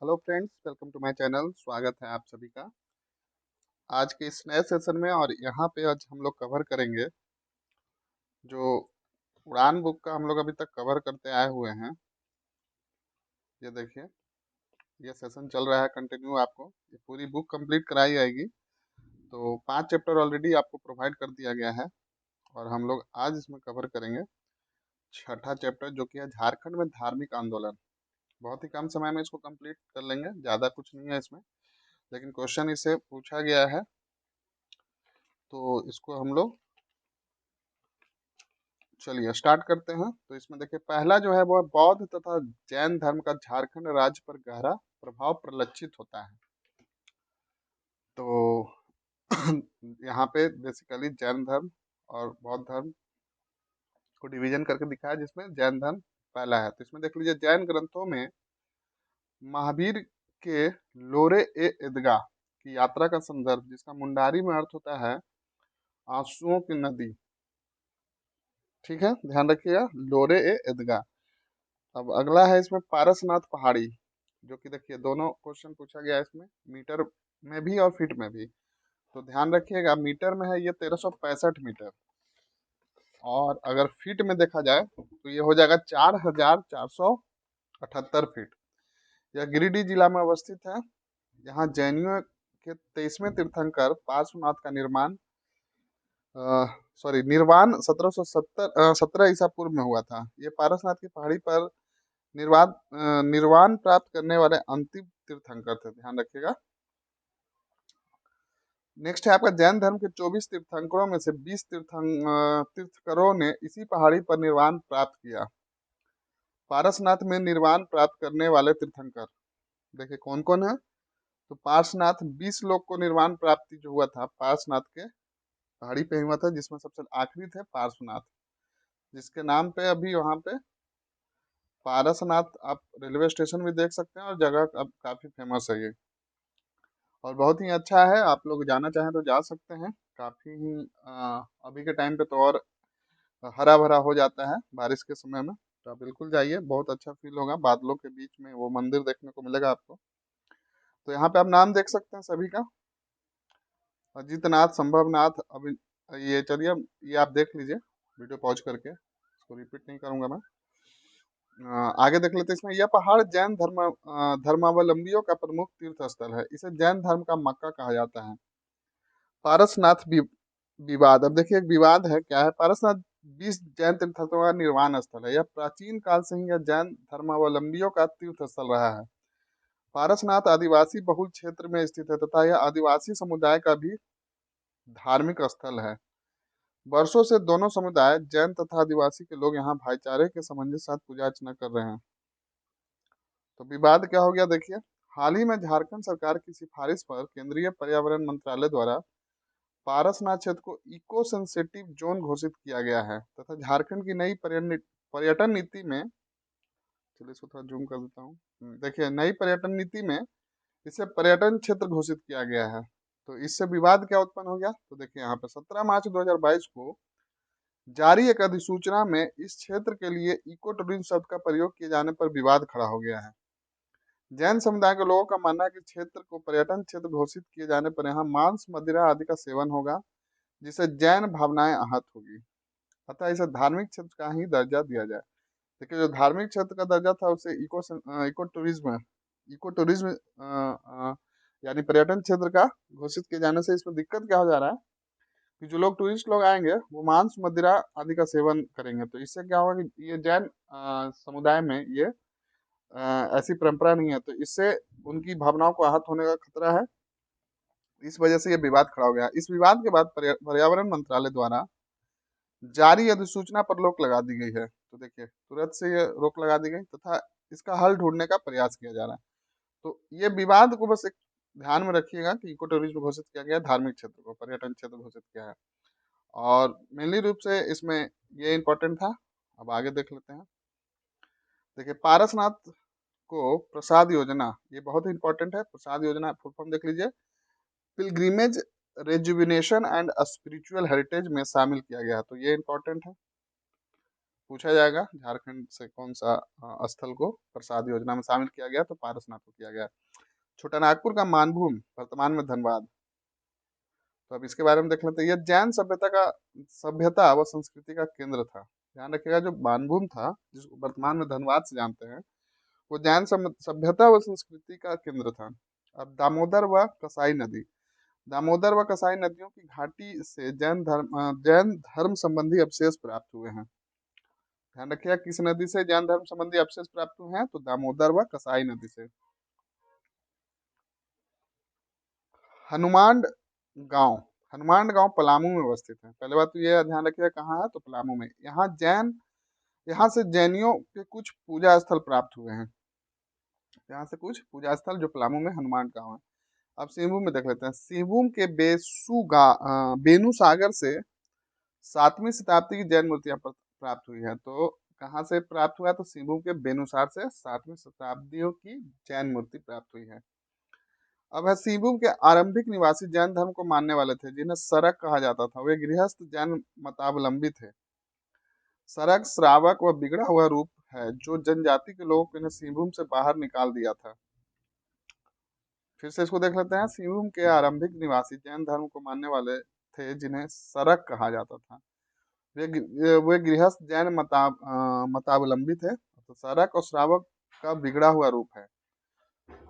Hello friends, welcome to my channel. स्वागत है आप सभी का आज के इस नए सेशन में। और यहाँ पे आज हम लोग कवर करेंगे जो उड़ान बुक का हम लोग अभी तक कवर करते आए हुए हैं। ये देखिए, ये सेशन चल रहा है कंटिन्यू। आपको ये पूरी बुक कंप्लीट कराई जाएगी। तो 5 चैप्टर ऑलरेडी आपको प्रोवाइड कर दिया गया है और हम लोग आज इसमें कवर करेंगे छठा चैप्टर, जो कि है झारखंड में धार्मिक आंदोलन। बहुत ही कम समय में इसको कंप्लीट कर लेंगे, ज़्यादा कुछ नहीं है इसमें, लेकिन क्वेश्चन इसे पूछा गया है तो इसको हम लोग चलिए स्टार्ट करते हैं। तो इसमें देखिए, पहला जो है वो है बौद्ध तथा जैन धर्म का झारखंड राज्य पर गहरा प्रभाव परिलक्षित होता है। तो यहाँ पे बेसिकली जैन धर्म और बौद्ध धर्म को डिवीजन करके दिखाया, जिसमें जैन धर्म पहला है। तो इसमें देख लीजिए, जैन ग्रंथों में महावीर के लोरे ए ईदगाह की यात्रा का संदर्भ, जिसका मुंडारी में अर्थ होता है आंसुओं की नदी। ठीक है, ध्यान रखिएगा, लोरे ए ईदगाह। अब अगला है इसमें पारसनाथ पहाड़ी, जो कि देखिए दोनों क्वेश्चन पूछा गया है इसमें, मीटर में भी और फीट में भी। तो ध्यान रखिएगा, मीटर में है ये 1365 मीटर, और अगर फीट में देखा जाए तो ये हो जाएगा 4478 फीट। यह गिरिडीह जिला में अवस्थित है। यहाँ जैनियों के 23वें तीर्थंकर पार्श्वनाथ का निर्वाण 1717 ईसा पूर्व में हुआ था। ये पारसनाथ की पहाड़ी पर निर्वाण प्राप्त करने वाले अंतिम तीर्थंकर थे, ध्यान रखिएगा। नेक्स्ट है आपका, जैन धर्म के 24 तीर्थंकरों में से 20 तीर्थंकरों ने इसी पहाड़ी पर निर्वाण प्राप्त किया। पारसनाथ में निर्वाण प्राप्त करने वाले तीर्थंकर देखिए कौन कौन है। तो पार्श्वनाथ 20 लोग को निर्वाण प्राप्ति जो हुआ था पार्श्वनाथ के पहाड़ी पे हुआ था, जिसमें सबसे आखिरी थे पार्श्वनाथ, जिसके नाम पे अभी वहाँ पे पारसनाथ आप रेलवे स्टेशन भी देख सकते हैं, और जगह अब काफ़ी फेमस है ये, और बहुत ही अच्छा है। आप लोग जाना चाहें तो जा सकते हैं। काफ़ी ही अभी के टाइम पे तो और हरा भरा हो जाता है बारिश के समय में, तो आप बिल्कुल जाइए, बहुत अच्छा फील होगा। बादलों के बीच में वो मंदिर देखने को मिलेगा आपको। तो यहाँ पे आप नाम देख सकते हैं सभी का, अजीतनाथ, संभवनाथ। अभी ये चलिए, ये आप देख लीजिए वीडियो पॉज करके, इसको रिपीट नहीं करूंगा मैं। आगे देख लेते हैं। इसमें यह पहाड़ जैन धर्मावलंबियों का प्रमुख तीर्थ स्थल है। इसे जैन धर्म का मक्का कहा जाता है। पारसनाथ विवाद, अब देखिए एक विवाद है, क्या है। पारसनाथ 20 जैन तीर्थस्थलों का निर्वाण स्थल है। यह प्राचीन काल से ही यह जैन धर्मावलंबियों का तीर्थ स्थल रहा है। पारसनाथ आदिवासी बहुल क्षेत्र में स्थित है तथा यह आदिवासी समुदाय का भी धार्मिक स्थल है। वर्षों से दोनों समुदाय, जैन तथा आदिवासी के लोग यहाँ भाईचारे के संबंध के साथ पूजा अर्चना कर रहे हैं। तो विवाद क्या हो गया, देखिए। हाल ही में झारखंड सरकार की सिफारिश पर केंद्रीय पर्यावरण मंत्रालय द्वारा पारसनाथ क्षेत्र को इको सेंसिटिव जोन घोषित किया गया है तथा झारखंड की नई पर्यटन नीति में, चलिए इसको थोड़ा जूम कर देता हूँ। देखिए, नई पर्यटन नीति में इसे पर्यटन क्षेत्र घोषित किया गया है। तो इससे विवाद क्या उत्पन्न हो गया, तो देखिए यहाँ पे 17 मार्च 2022 को जारी एक अधिसूचना में इस क्षेत्र के लिए इको टूरिज्म शब्द का प्रयोग किए जाने पर विवाद खड़ा हो गया है। जैन समुदाय के लोगों का मानना है कि क्षेत्र को पर्यटन क्षेत्र घोषित किए जाने पर यहाँ मांस, मदिरा आदि का सेवन होगा, जिससे जैन भावनाएं आहत होगी। अतः इसे धार्मिक क्षेत्र का ही दर्जा दिया जाए। देखिए, जो धार्मिक क्षेत्र का दर्जा था उसे इको टूरिज्म यानी पर्यटन क्षेत्र का घोषित किए जाने से इसमें दिक्कत क्या हो जा रहा है कि जो लोग टूरिस्ट लोग आएंगे वो मांस, मदिरा आदि का सेवन करेंगे। तो इससे क्या होगा कि ये जैन समुदाय में ये ऐसी परंपरा नहीं है, तो इससे उनकी भावनाओं को आहत होने का खतरा है। इस वजह से ये विवाद खड़ा हो गया। इस विवाद के बाद पर्यावरण मंत्रालय द्वारा जारी अधिसूचना पर रोक लगा दी गई है। तो देखिए, तुरंत से ये रोक लगा दी गई तथा इसका हल ढूंढने का प्रयास किया जा रहा है। तो ये विवाद को बस एक ध्यान में रखिएगा कि इको टूरिज्म घोषित किया गया, धार्मिक क्षेत्र को पर्यटन क्षेत्र घोषित किया है, और मेनली रूप से इसमें ये इम्पोर्टेंट था। अब आगे देख लेते हैं। देखिए, पारसनाथ को प्रसाद योजना, ये बहुत ही इंपॉर्टेंट है। प्रसाद योजना फुल फॉर्म देख लीजिए, pilgrimage rejuvenation and spiritual heritage में शामिल किया गया है। तो ये इंपॉर्टेंट है। पूछा जाएगा झारखंड से कौन सा स्थल को प्रसाद योजना में शामिल किया गया, तो पारसनाथ को किया गया। छोटानागपुर का मानभूम वर्तमान में धनबाद। तो अब इसके बारे में देख लेते हैं। यह जैन सभ्यता व संस्कृति का केंद्र था। ध्यान रखिएगा, जो मानभूम था जिसको वर्तमान में धनबाद से जानते हैं, वो जैन सभ्यता व संस्कृति का केंद्र था। अब दामोदर व कसाई नदी। दामोदर व कसाई नदियों की घाटी से जैन धर्म संबंधी अवशेष प्राप्त हुए हैं। ध्यान रखिएगा, किस नदी से जैन धर्म संबंधी अवशेष प्राप्त हुए हैं, तो दामोदर व कसाई नदी से। हनुमान गांव। हनुमान गांव पलामू में अवस्थित है। पहले बात तो ये ध्यान रखिएगा, कहाँ है, तो पलामू में। यहाँ से जैनियों के कुछ पूजा स्थल प्राप्त हुए हैं। यहाँ से कुछ पूजा स्थल जो पलामू में हनुमान गांव है। अब सिंहभूम में देख लेते हैं। सिंहभूम के बेनू सागर से 7वीं शताब्दी की जैन मूर्तियां प्राप्त हुई है। तो कहाँ से प्राप्त हुआ है, तो सिंहभूम के बेनुसार से 7वीं शताब्दियों की जैन मूर्ति प्राप्त हुई है। अब है सिंहभूम के आरंभिक निवासी जैन धर्म को मानने वाले थे, जिन्हें सरक कहा जाता था। वे गृहस्थ जैन मतावलंबी थे। सरक श्रावक व बिगड़ा हुआ रूप है, जो जनजाति के लोगों को इन्हें सिंहभूम से बाहर निकाल दिया था। फिर से इसको देख लेते हैं। सिंहभूम के आरंभिक निवासी जैन धर्म को मानने वाले थे, जिन्हें सरक कहा जाता था। वे गृहस्थ जैन मतावलंबी थे। तो सरक और श्रावक का बिगड़ा हुआ रूप है।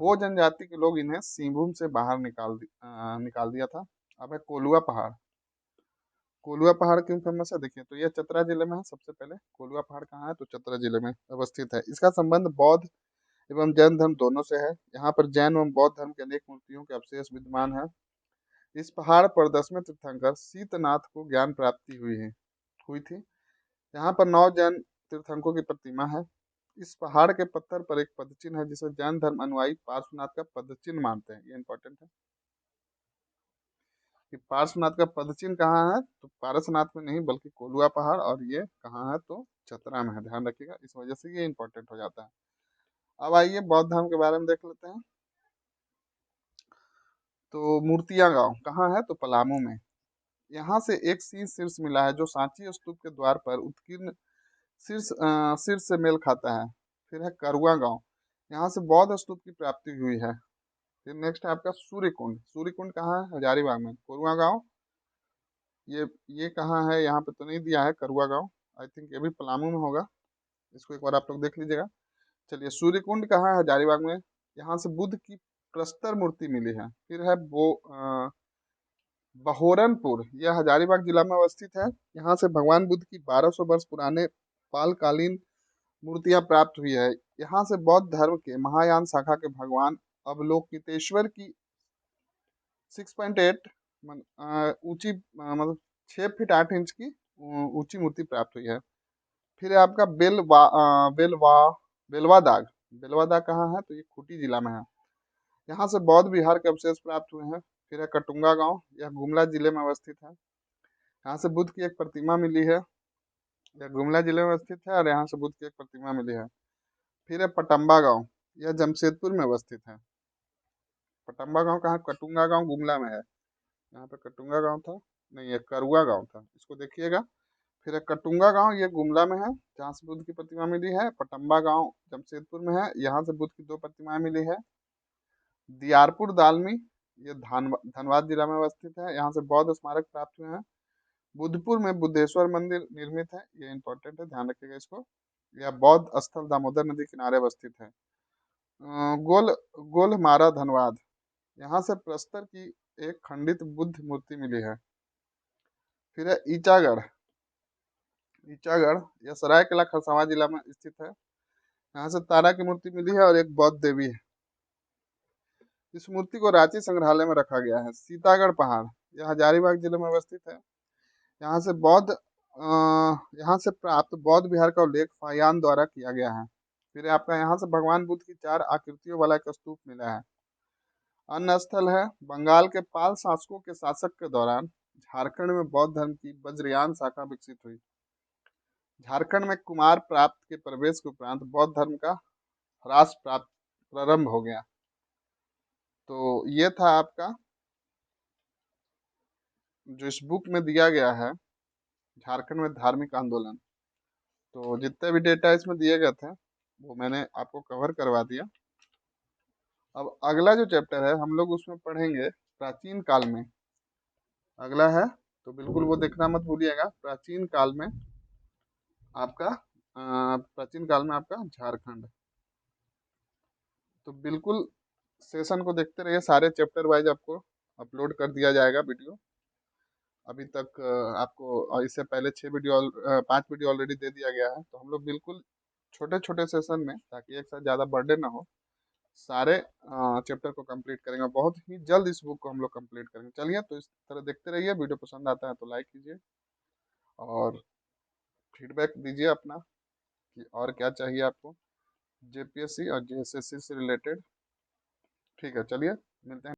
वो जनजाति के लोग इन्हें सिंहभूम से बाहर निकाल दिया था। अब है कोलुआ पहाड़। कोलुआ पहाड़ क्यों फेमस है, देखिए, तो यह चतरा जिले में है। सबसे पहले कोलुआ पहाड़ कहाँ है, तो चतरा जिले में अवस्थित है। इसका संबंध बौद्ध एवं जैन धर्म दोनों से है। यहाँ पर जैन एवं बौद्ध धर्म के अनेक मूर्तियों के अवशेष विद्यमान है। इस पहाड़ पर 10वें तीर्थंकर शीतनाथ को ज्ञान प्राप्ति हुई थी। यहाँ पर 9 जैन तीर्थंकरों की प्रतिमा है। इस पहाड़ के पत्थर पर एक पदचिन्ह है, जिसे जैन धर्म अनुयायी पार्श्वनाथ का पदचिन्ह मानते हैं। ये इंपॉर्टेंट है कि पार्श्वनाथ का पदचिन्ह कहाँ है, तो पारसनाथ में नहीं बल्कि कोलुआ पहाड़, और ये कहाँ है, तो चतरा में है। ध्यान रखिएगा, इस वजह से ये इंपॉर्टेंट हो जाता है। अब आइए बौद्ध धर्म के बारे में देख लेते हैं। तो मूर्तिया गांव कहाँ है, तो पलामू में। यहाँ से एक शीर्ष मिला है, जो सांची स्तूप के द्वार पर उत्कीर्ण शीर्ष से मेल खाता है। फिर है करुआ गांव। यहाँ से बौद्ध स्तूप की प्राप्ति हुई है। फिर नेक्स्ट है आपका सूर्यकुंड। सूर्यकुंड कहाँ है, हजारीबाग में। करुआ गांव ये कहाँ है, यहाँ पे तो नहीं दिया है करुआ गांव। आई थिंक ये भी पलामू में होगा। इसको एक बार आप लोग देख लीजिएगा। चलिए, सूर्यकुंड कहाँ है, हजारीबाग में। यहाँ से बुद्ध की प्रस्तर मूर्ति मिली है। फिर है बहोरनपुर, यह हजारीबाग जिला में अवस्थित है। यहाँ से भगवान बुद्ध की 1200 वर्ष पुराने पालकालीन मूर्तियां प्राप्त हुई है। यहाँ से बौद्ध धर्म के महायान शाखा के भगवान अवलोकितेश्वर की 6.8 ऊंची मतलब 6 फीट 8 इंच की ऊंची मूर्ति प्राप्त हुई है। फिर है आपका बेलवा दाग। बेलवा दाग कहाँ है, तो ये खूंटी जिला में है। यहाँ से बौद्ध विहार के अवशेष प्राप्त हुए हैं। फिर है कटुंगा गांव, यह गुमला जिले में अवस्थित है। यहाँ से बुद्ध की एक प्रतिमा मिली है। यह गुमला जिले में स्थित है और यहाँ से बुद्ध की एक प्रतिमा मिली है। फिर है पटम्बा गांव, यह जमशेदपुर में अवस्थित है। पटम्बा गांव कहाँ, कटुंगा गांव गुमला में है। यहाँ पे कटुंगा गांव था, नहीं, ये करुआ गांव था, इसको देखिएगा। फिर है कटुंगा गांव, ये गुमला में है, जहाँ से बुद्ध की प्रतिमा मिली है। पटम्बा गांव जमशेदपुर में है, यहाँ से बुद्ध की 2 प्रतिमाएं मिली है। दियारपुर दालमी, ये धनबाद जिला में अवस्थित है। यहाँ से बौद्ध स्मारक प्राप्त हुए हैं। बुद्धपुर में बुद्धेश्वर मंदिर निर्मित है। ये इंपॉर्टेंट है, ध्यान रखिएगा इसको। यह बौद्ध स्थल दामोदर नदी किनारे अवस्थित है। गोलमारा धनबाद, यहाँ से प्रस्तर की एक खंडित बुद्ध मूर्ति मिली है। फिर है ईचागढ़। ईचागढ़ यह सरायकेला खरसावां जिला में स्थित है। यहाँ से तारा की मूर्ति मिली है और एक बौद्ध देवी है। इस मूर्ति को रांची संग्रहालय में रखा गया है। सीतागढ़ पहाड़, यह हजारीबाग जिले में अवस्थित है। यहाँ से यहाँ से प्राप्त बौद्ध विहार का उल्लेख फाहियान द्वारा किया गया है। फिर आपका यहाँ से भगवान बुद्ध की 4 आकृतियों वाला एक स्तूप मिला है। अन्य स्थल है बंगाल के पाल शासकों के शासक के दौरान झारखंड में बौद्ध धर्म की वज्रयान शाखा विकसित हुई। झारखंड में कुमार प्राप्त के प्रवेश के उपरांत बौद्ध धर्म का ह्रास प्रारंभ हो गया। तो ये था आपका जो इस बुक में दिया गया है, झारखंड में धार्मिक आंदोलन। तो जितने भी डेटा इसमें दिए गए थे वो मैंने आपको कवर करवा दिया। अब अगला जो चैप्टर है हम लोग उसमें पढ़ेंगे प्राचीन काल में। अगला है तो बिल्कुल वो देखना मत भूलिएगा। प्राचीन काल में आपका प्राचीन काल में आपका झारखंड। तो बिल्कुल सेशन को देखते रहिए, सारे चैप्टर वाइज आपको अपलोड कर दिया जाएगा वीडियो। अभी तक आपको इससे पहले 5 वीडियो ऑलरेडी दे दिया गया है। तो हम लोग बिल्कुल छोटे छोटे सेशन में, ताकि एक साथ ज़्यादा बर्डन ना हो, सारे चैप्टर को कंप्लीट करेंगे। बहुत ही जल्द इस बुक को हम लोग कंप्लीट करेंगे। चलिए, तो इस तरह देखते रहिए। वीडियो पसंद आता है तो लाइक कीजिए और फीडबैक दीजिए अपना कि और क्या चाहिए आपको जेपीएससी और जेएसएससी से रिलेटेड। ठीक है, चलिए मिलते हैं।